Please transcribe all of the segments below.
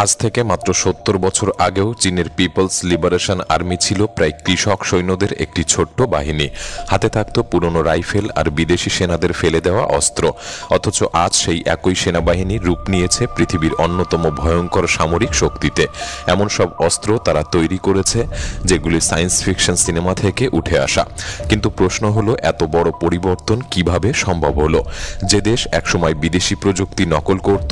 আজ থেকে মাত্র ৭০ বছর আগেও চীনের পিপলস লিবারেশন আর্মি ছিল প্রায় কৃষক সৈন্যদের একটি ছোট্ট বাহিনী। হাতে থাকত পুরনো রাইফেল আর বিদেশি সেনাদের ফেলে দেওয়া অস্ত্র। অথচ আজ সেই একই সেনাবাহিনী রূপ নিয়েছে পৃথিবীর অন্যতম ভয়ঙ্কর সামরিক শক্তিতে। এমন সব অস্ত্র তারা তৈরি করেছে যেগুলি সায়েন্স ফিকশন সিনেমা থেকে উঠে আসা। কিন্তু প্রশ্ন হলো, এত বড় পরিবর্তন কিভাবে সম্ভব হলো? যে দেশ একসময় বিদেশি প্রযুক্তি নকল করত,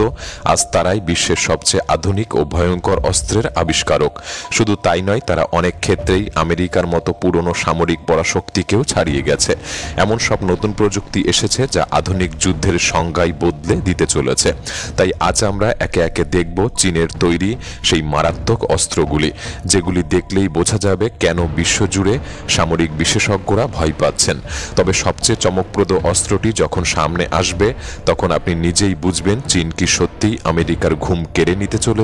আজ তারাই বিশ্বের সবচেয়ে আধুনিক ও ভয়ঙ্কর অস্ত্রের আবিষ্কারক। শুধু তাই নয়, তারা অনেক ক্ষেত্রেই আমেরিকার মতো পুরনো সামরিক পরাশক্তিকেও ছাড়িয়ে গেছে। এমন সব নতুন প্রযুক্তি এসেছে যা আধুনিক যুদ্ধের সংজ্ঞাই বদলে দিতে চলেছে। তাই আজ আমরা একে একে দেখব চীনের তৈরি সেই মারাত্মক অস্ত্রগুলি, যেগুলি দেখলেই বোঝা যাবে কেন বিশ্বজুড়ে সামরিক বিশেষজ্ঞরা ভয় পাচ্ছেন। তবে সবচেয়ে চমকপ্রদ অস্ত্রটি যখন সামনে আসবে, তখন আপনি নিজেই বুঝবেন চীন কি সত্যিই আমেরিকার ঘুম কেড়ে নিতে চলেছে।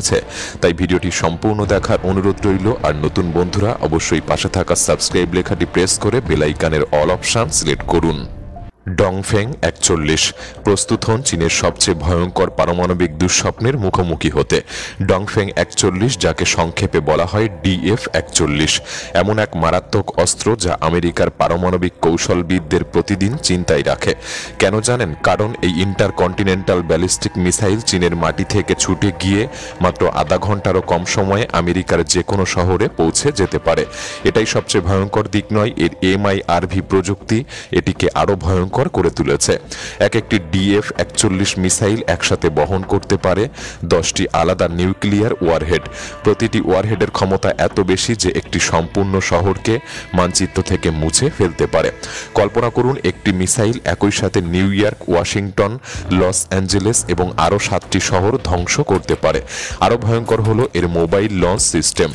তাই ভিডিওটি সম্পূর্ণ দেখার অনুরোধ রইল। আর নতুন বন্ধুরা অবশ্যই পাশে থাকা সাবস্ক্রাইব লেখাটি প্রেস করে বেল আইকনের অল অপশন সিলেক্ট করুন। ডংফেং 41 প্রস্তুত হন চীনের সবচেয়ে ভয়ঙ্কর পারমাণবিক দুঃস্বপ্নের মুখোমুখি হতে। ডংফেং 41, যাকে সংক্ষেপে বলা হয় DF-41, এমন এক মারাত্মক অস্ত্র যা আমেরিকার পারমাণবিক কৌশলবিদদের প্রতিদিন চিন্তায় রাখে। কেন জানেন? কারণ এই ইন্টারকন্টিনেন্টাল ব্যালিস্টিক মিসাইল চীনের মাটি থেকে ছুটে গিয়ে মাত্র আধা ঘন্টারও কম সময়ে আমেরিকার যে কোনো শহরে পৌঁছে যেতে পারে। এটাই সবচেয়ে ভয়ঙ্কর দিক নয়, এর MIRV প্রযুক্তি এটিকে আরও ভয়ঙ্কর করে তুলেছে। একটি DF-41 মিসাইল একসাথে বহন করতে পারে 10টি আলাদা নিউক্লিয়ার ওয়ারহেড। প্রতিটি ওয়ারহেডের ক্ষমতা এত বেশি যে একটি সম্পূর্ণ শহরকে মানচিত্র থেকে মুছে ফেলতে পারে। কল্পনা করুন, একটি মিসাইল একই সাথে new York, Washington, Los Angeles এবং আরও 7টি শহর ধ্বংস করতে পারে। আরও ভয়ঙ্কর হলো এর মোবাইল লঞ্চ সিস্টেম।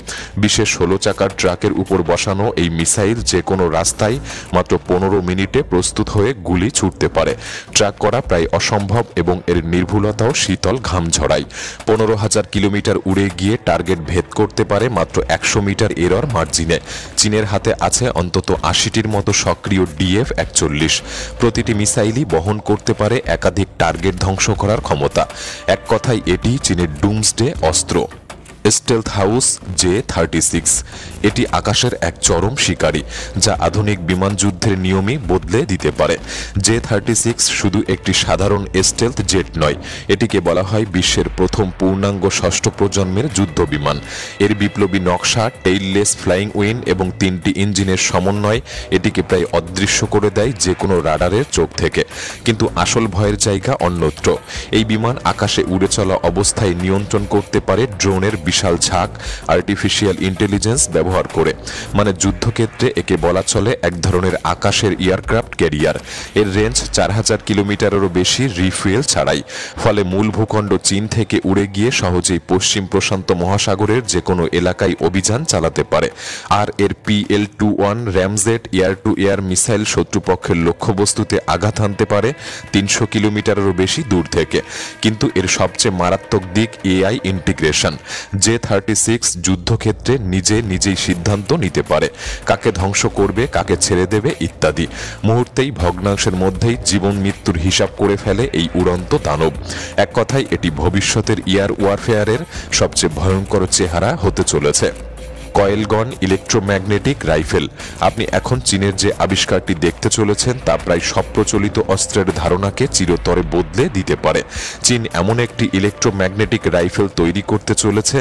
বিশেষ 16 চাকার ট্রাকের উপর বসানো এই মিসাইল যে কোনো রাস্তায় মাত্র 15 মিনিটে প্রস্তুত হয়ে গুলি ছুটতে পারে। ট্র্যাক করা প্রায় অসম্ভব এবং এর নির্ভুলতাও শীতল ঘাম ঝরায়। 15,000 কিলোমিটার উড়ে গিয়ে টার্গেট ভেদ করতে পারে মাত্র 100 মিটার এরর মার্জিনে। চীনের হাতে আছে অন্তত 80টির মতো সক্রিয় DF-41। প্রতিটি মিসাইলই বহন করতে পারে একাধিক টার্গেট ধ্বংস করার ক্ষমতা। এক কথায় এটি চীনের ডুমসডে অস্ত্র। স্টেলথ হাউস J-36 এটি আকাশের এক চরম শিকারী, যা আধুনিক বিমান যুদ্ধের নিয়মই বদলে দিতে পারে। J-36 শুধু একটি সাধারণ স্টেলথ জেট নয়, এটিকে বলা হয় বিশ্বের প্রথম পূর্ণাঙ্গ ষষ্ঠ প্রজন্মের যুদ্ধ বিমান। এর বিপ্লবী নকশা, টেইললেস ফ্লাইং উইং এবং 3টি ইঞ্জিনের সমন্বয় এটিকে প্রায় অদৃশ্য করে দেয় যে কোনো রাডারের চোখ থেকে। কিন্তু আসল ভয়ের জায়গা অন্যত্র। এই বিমান আকাশে উড়ে চলা অবস্থায় নিয়ন্ত্রণ করতে পারে ড্রোনের বিশাল ঝাঁক আর্টিফিশিয়াল ইন্টেলিজেন্স ব্যবহার করে। মানে যুদ্ধক্ষেত্রে একে বলা চলে এক ধরনের আকাশের এয়ারক্রাফট ক্যারিয়ার। এর রেঞ্জ 4000 কিলোমিটারেরও বেশি রিফুয়েল ছাড়াই। ফলে মূল ভূখণ্ড চীন থেকে উড়ে গিয়ে সহজেই পশ্চিম প্রশান্ত মহাসাগরের যে কোনো এলাকায় অভিযান চালাতে পারে। আর এর PL-21 ramjet air to air missile শত্রুপক্ষের লক্ষ্যবস্তুতে আঘাত হানতে পারে 300 কিলোমিটারেরও বেশি দূর থেকে। কিন্তু এর সবচেয়ে মারাত্মক দিক AI ইন্টিগ্রেশন। J-36 যুদ্ধক্ষেত্রে নিজেই সিদ্ধান্ত নিতে পারে কাকে ধ্বংস করবে, কাকে ছেড়ে দেবে ইত্যাদি। মুহূর্তেই ভগ্নাংশের মধ্যেই জীবন মৃত্যুর হিসাব করে ফেলে এই উড়ন্ত দানব। এক কথায় এটি ভবিষ্যতের এয়ার ওয়ারফেয়ারের সবচেয়ে ভয়ঙ্কর চেহারা হতে চলেছে। কয়েলগন ইলেকট্রোম্যাগনেটিক রাইফেল। আপনি এখন চীনের যে আবিষ্কারটি দেখতে চলেছেন তা প্রায় সব প্রচলিত অস্ত্রের ধারণাকে চিরতরে বদলে দিতে পারে। চীন এমন একটি ইলেকট্রোম্যাগনেটিক রাইফেল তৈরি করতে চলেছে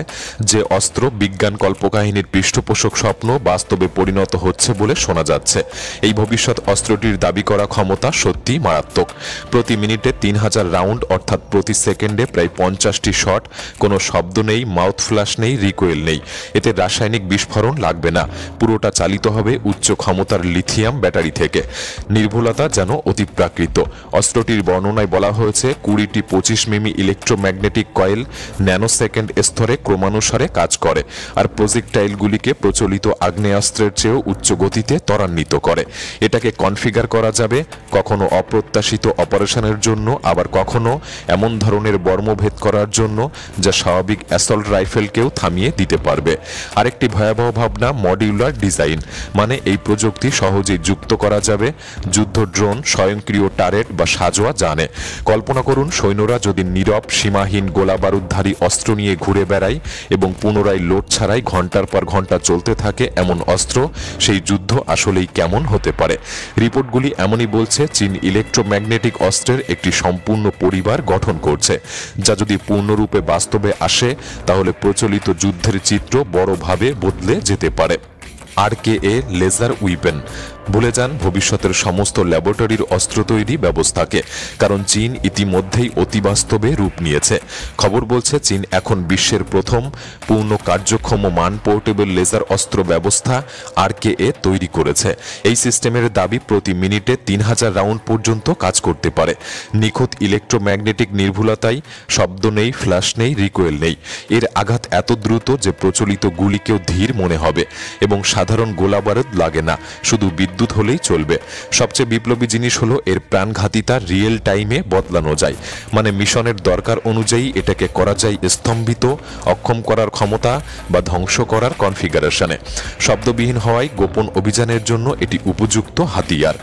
যে অস্ত্র বিজ্ঞান কল্পকাহিনীর পৃষ্ঠপোষক স্বপ্ন বাস্তবে পরিণত হচ্ছে বলে শোনা যাচ্ছে। এই ভবিষ্যৎ অস্ত্রটির দাবি করা ক্ষমতা সত্যি মারাত্মক। প্রতি মিনিটে 3000 রাউন্ড, অর্থাৎ প্রতি সেকেন্ডে প্রায় 50টি শট। কোনো শব্দ নেই, মাউথ ফ্ল্যাশ নেই, রিকোয়েল নেই। এতে রাসায়নিক বিস্ফোরণ লাগবে না। পুরোটা চালিত হবে উচ্চ ক্ষমতার লিথিয়াম ব্যাটারি থেকে। নির্ভুলতা যেন অতিপ্রাকৃত। অস্ত্রটির বর্ণনায় বলা হয়েছে 20টি 25 মিমি ইলেকট্রোম্যাগনেটিক কয়েল ন্যানোসেকেন্ড স্তরে ক্রমানুসারে কাজ করে আর প্রজেক্টাইলগুলিকে প্রচলিত আগ্নেয়াস্ত্রের চেয়েও উচ্চ গতিতে ত্বরান্বিত করে। এটাকে কনফিগার করা যাবে কখনো অপ্রত্যাশিত অপারেশনের জন্য, আবার কখনো এমন ধরনের বর্মভেদ করার জন্য যা স্বাভাবিক অ্যাসল্ট রাইফেলকেও থামিয়ে দিতে পারবে। আরেকটি ভয়াবহ ভাবনা মডিউলার ডিজাইন, মানে এই প্রযুক্তি সহজেই যুক্ত করা যাবে যুদ্ধ ড্রোন, স্বয়ংক্রিয় টারেট বা সাজোয়া জানে। কল্পনা করুন সৈন্যরা যদি নীরব সীমাহীন গোলাবারুদধারী অস্ত্র নিয়ে ঘুরে বেড়ায় এবং পুনরায় লোড ছাড়াই ঘন্টার পর ঘন্টা চলতে থাকে এমন অস্ত্র, সেই যুদ্ধ আসলেই কেমন হতে পারে। রিপোর্টগুলি এমনই বলছে চীন ইলেকট্রোম্যাগনেটিক অস্ত্রের একটি সম্পূর্ণ পরিবার গঠন করছে, যা যদি পূর্ণরূপে বাস্তবে আসে তাহলে প্রচলিত যুদ্ধের চিত্র বড়ভাবে বদলে যেতে পারে। RKA laser weapon. ভুলে যান ভবিষ্যতের সমস্ত ল্যাবরেটরির অস্ত্র তৈরি ব্যবস্থাকে, কারণ চীন ইতিমধ্যেই অতিবাস্তবে রূপ নিয়েছে। খবর বলছে চীন এখন বিশ্বের প্রথম পূর্ণ কার্যক্ষম মান পোর্টেবল লেজার অস্ত্র ব্যবস্থা RKA তৈরি করেছে। এই সিস্টেমের দাবি প্রতি মিনিটে 3000 রাউন্ড পর্যন্ত কাজ করতে পারে। নিখুঁত ইলেকট্রোম্যাগনেটিক নির্ভুলতায়, শব্দ নেই, ফ্ল্যাশ নেই, রিকোয়েল নেই। এর আঘাত এত দ্রুত যে প্রচলিত গুলিকেও ধীর মনে হবে এবং সাধারণ গোলাবারুদ লাগে না, শুধু বিদ্যুৎ হলেই চলবে। সবচেয়ে বিপ্লবী জিনিস হলো এর প্রাণঘাতিতা রিয়েল টাইমে বদলানো যায়, মানে মিশনের দরকার অনুযায়ী এটাকে করা যায় স্তম্ভিত, অক্ষম করার ক্ষমতা বা ধ্বংস করার কনফিগারেশনে। শব্দবিহীন হওয়ায় গোপন অভিযানের জন্য এটি উপযুক্ত হাতিয়ার।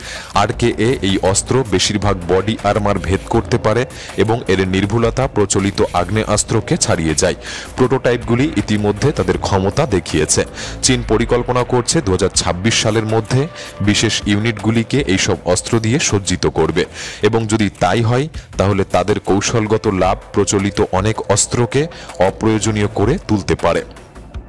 RKA এই অস্ত্র বেশিরভাগ বডি আর্মার ভেদ করতে পারে এবং এর নির্ভুলতা প্রচলিত আগ্নেয়াস্ত্রকে ছাড়িয়ে যায়। প্রোটোটাইপগুলি ইতিমধ্যে তাদের ক্ষমতা দেখিয়েছে। চীন পরিকল্পনা করছে 2026 সালের মধ্যে বিশেষ ইউনিটগুলিকে এইসব অস্ত্র দিয়ে সজ্জিত করবে, এবং যদি তাই হয় তাহলে তাদের কৌশলগত লাভ প্রচলিত অনেক অস্ত্রকে অপ্রয়োজনীয় করে তুলতে পারে।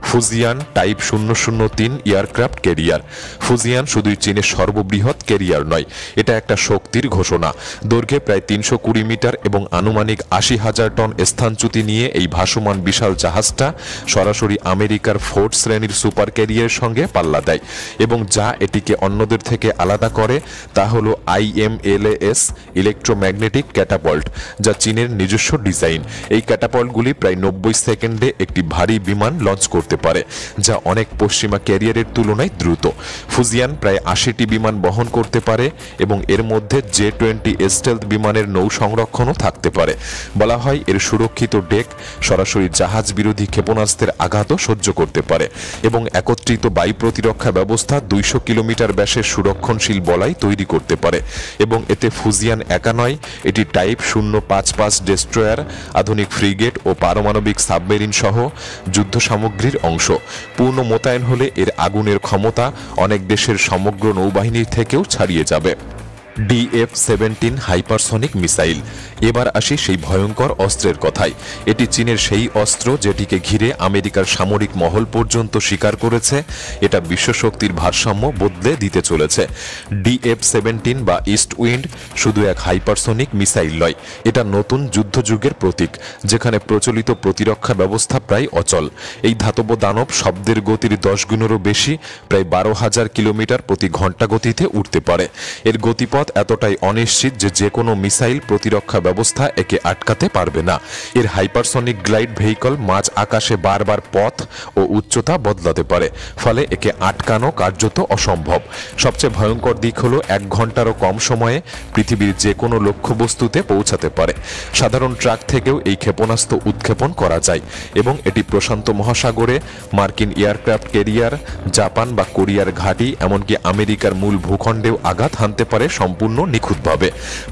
Fujian type 003 aircraft carrier. Fujian শুধুই চীনের সর্ববৃহৎ ক্যারিয়ার নয়, এটা একটা শক্তির ঘোষণা। দৈর্ঘ্যে প্রায় 320 মিটার এবং আনুমানিক 80,000 টন স্থানচ্যুতি নিয়ে এই ভাসমান বিশাল জাহাজটা সরাসরি আমেরিকার ফোর্ড শ্রেণীর সুপার ক্যারিয়ারের সঙ্গে পাল্লা দেয়, এবং যা এটিকে অন্যদের থেকে আলাদা করে তা হল IMLAS ইলেকট্রোম্যাগনেটিক ক্যাটাপল্ট, যা চীনের নিজস্ব ডিজাইন। এই ক্যাটাপল্টগুলি প্রায় 90 সেকেন্ডে একটি ভারী বিমান লঞ্চ করতে পারে, যা অনেক পশ্চিমা ক্যারিয়ারের তুলনায় দ্রুত। ফুজিয়ান প্রায় 80টি বিমান বহন করতে পারে এবং এর মধ্যে J-20 স্টেলথ বিমানের নৌ সংরক্ষণও থাকতে পারে। বলা হয় এর সুরক্ষিত ডেক সরাসরি জাহাজ বিরোধী ক্ষেপণাস্ত্রের আঘাতও সহ্য করতে পারে এবং একত্রিত বায়ু প্রতিরক্ষা ব্যবস্থা 200 কিলোমিটার ব্যাসের সুরক্ষণশীল বলয় তৈরি করতে পারে। এবং এতে ফুজিয়ান একা নয়, এটি টাইপ 055 ডেস্ট্রয়ার, আধুনিক ফ্রিগেট ও পারমাণবিক সাবমেরিন সহ যুদ্ধ সামগ্রীর অংশ। পূর্ণ মোতায়েন হলে এর আগুনের ক্ষমতা অনেক দেশের সমগ্র নৌবাহিনীর থেকেও ছাড়িয়ে যাবে। DF-17 hypersonic missile. এবার আসি সেই ভয়ঙ্কর অস্ত্রের কথায়। এটি চীনের সেই অস্ত্র যেটিকে ঘিরে আমেরিকার সামরিক মহল পর্যন্ত স্বীকার করেছে এটা বিশ্বশক্তির ভারসাম্য বদলে দিতে চলেছে। DF-17 বা ইস্ট উইন্ড শুধু এক হাইপারসনিক মিসাইল নয়, এটা নতুন যুদ্ধযুগের প্রতীক, যেখানে প্রচলিত প্রতিরক্ষা ব্যবস্থা প্রায় অচল। এই ধাতব দানব শব্দের গতির 10 গুণেরও বেশি, প্রায় 12,000 কিলোমিটার প্রতি ঘন্টা গতিতে উঠতে পারে। এর গতিপথ এতটাই অনিশ্চিত যে কোনো মিসাইল প্রতিরক্ষা ব্যবস্থা একে আটকাতে পারবে না। এর হাইপারসনিক গ্লাইড ভেহিকল মাঝ আকাশে বারবার পথ ও উচ্চতা বদলাতে পারে, ফলে একে আটকানো কার্যত অসম্ভব। সবচেয়ে ভয়ঙ্কর দিক হলো 1 ঘন্টারও কম সময়ে পৃথিবীর যে কোনো লক্ষ্যবস্তুতে পৌঁছাতে পারে। সাধারণ ট্রাক থেকেও এই ক্ষেপণাস্ত্র উৎক্ষেপণ করা যায় এবং এটি প্রশান্ত মহাসাগরে, মার্কিন এয়ারক্রাফট ক্যারিয়ার, জাপান বা কোরিয়ার ঘাঁটি, এমনকি আমেরিকার মূল ভূখণ্ডেও আঘাত হানতে পারে সম্পূর্ণ নিখুঁতভাবে।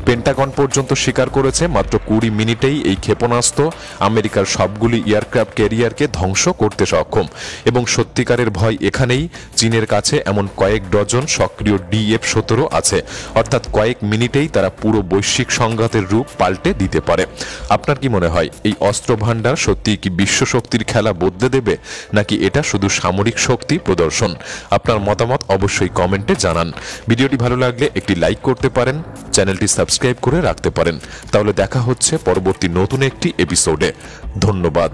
পেন্টাগন পর্যন্ত স্বীকার করেছে মাত্র 20 মিনিটেই এই ক্ষেপণাস্ত্র আমেরিকার সবগুলি এয়ারক্রাফট ক্যারিয়ারকে ধ্বংস করতে সক্ষম। এবং সত্যিকারের ভয় এখানেই, চীনের কাছে এমন কয়েক ডজন সক্রিয় DF-17 আছে, অর্থাৎ কয়েক মিনিটেই তারা পুরো বৈশ্বিক সংঘাতের রূপ পাল্টে দিতে পারে। আপনার কি মনে হয় এই অস্ত্র ভান্ডার সত্যিই কি বিশ্ব শক্তির খেলা বদলে দেবে, নাকি এটা শুধু সামরিক শক্তি প্রদর্শন? আপনার মতামত অবশ্যই কমেন্টে জানান। ভিডিওটি ভালো লাগলে একটি লাইক করতে পারেন, চ্যানেলটি সাবস্ক্রাইব করে রাখতে পারেন। তাহলে দেখা হচ্ছে পরবর্তী নতুন একটি এপিসোডে। ধন্যবাদ।